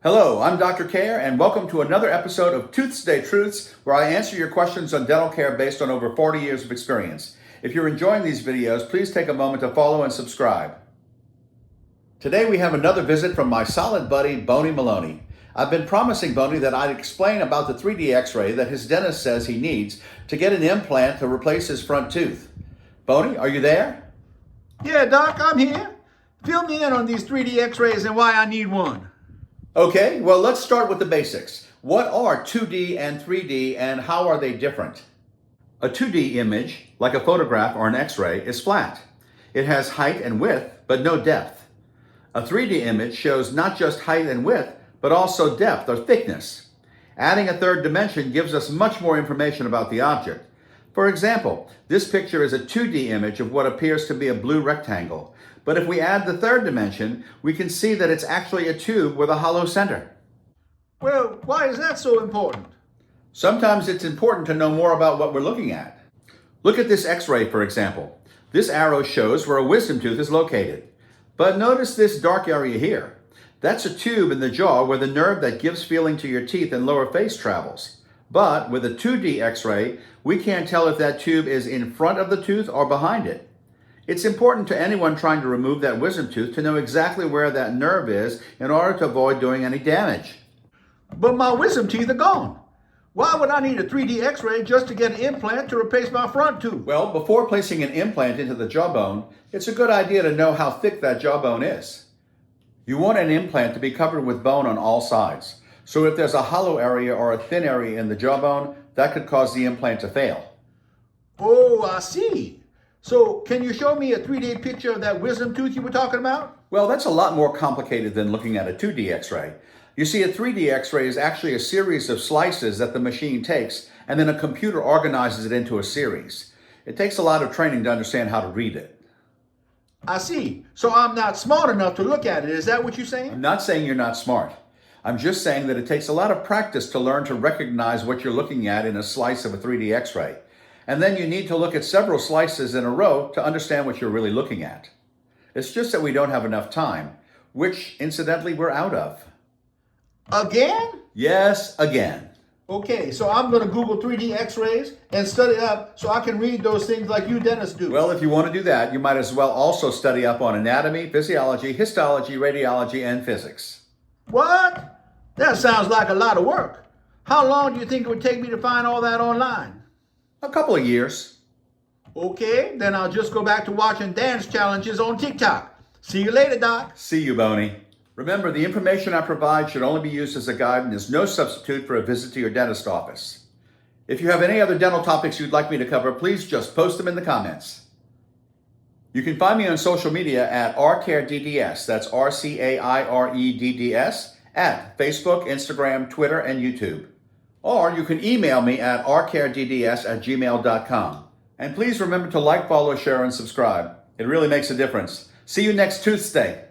Hello, I'm Dr. Care, and welcome to another episode of ToothsDay Truths, where I answer your questions on dental care based on over 40 years of experience. If you're enjoying these videos, please take a moment to follow and subscribe. Today we have another visit from my solid buddy, Bony Maloney. I've been promising Bony that I'd explain about the 3D x-ray that his dentist says he needs to get an implant to replace his front tooth. Bony, are you there? Yeah, Doc, I'm here. Fill me in on these 3D x-rays and why I need one. Okay, well, let's start with the basics. What are 2D and 3D, and how are they different? A 2D image, like a photograph or an x-ray, is flat. It has height and width, but no depth. A 3D image shows not just height and width, but also depth or thickness. Adding a third dimension gives us much more information about the object. For example, this picture is a 2D image of what appears to be a blue rectangle. But if we add the third dimension, we can see that it's actually a tube with a hollow center. Well, why is that so important? Sometimes it's important to know more about what we're looking at. Look at this x-ray, for example. This arrow shows where a wisdom tooth is located. But notice this dark area here. That's a tube in the jaw where the nerve that gives feeling to your teeth and lower face travels. But with a 2D x-ray, we can't tell if that tube is in front of the tooth or behind it. It's important to anyone trying to remove that wisdom tooth to know exactly where that nerve is in order to avoid doing any damage. But my wisdom teeth are gone. Why would I need a 3D x-ray just to get an implant to replace my front tooth? Well, before placing an implant into the jawbone, it's a good idea to know how thick that jawbone is. You want an implant to be covered with bone on all sides. So if there's a hollow area or a thin area in the jawbone, that could cause the implant to fail. Oh, I see. So can you show me a 3D picture of that wisdom tooth you were talking about? Well, that's a lot more complicated than looking at a 2D x-ray. You see, a 3D x-ray is actually a series of slices that the machine takes, and then a computer organizes it into a series. It takes a lot of training to understand how to read it. I see. So I'm not smart enough to look at it. Is that what you're saying? I'm not saying you're not smart. I'm just saying that it takes a lot of practice to learn to recognize what you're looking at in a slice of a 3D x-ray. And then you need to look at several slices in a row to understand what you're really looking at. It's just that we don't have enough time, which, incidentally, we're out of. Again? Yes, again. Okay, so I'm going to Google 3D x-rays and study up so I can read those things like you dentists do. Well, if you want to do that, you might as well also study up on anatomy, physiology, histology, radiology, and physics. What? That sounds like a lot of work. How long do you think it would take me to find all that online? A couple of years. Okay, then I'll just go back to watching dance challenges on TikTok. See you later, Doc. See you, Boney. Remember, the information I provide should only be used as a guide and is no substitute for a visit to your dentist office. If you have any other dental topics you'd like me to cover, please just post them in the comments. You can find me on social media at rcaredds, that's RCAIREDDS, at Facebook, Instagram, Twitter, and YouTube. Or you can email me at rcaredds@gmail.com. And please remember to like, follow, share, and subscribe. It really makes a difference. See you next ToothsDay.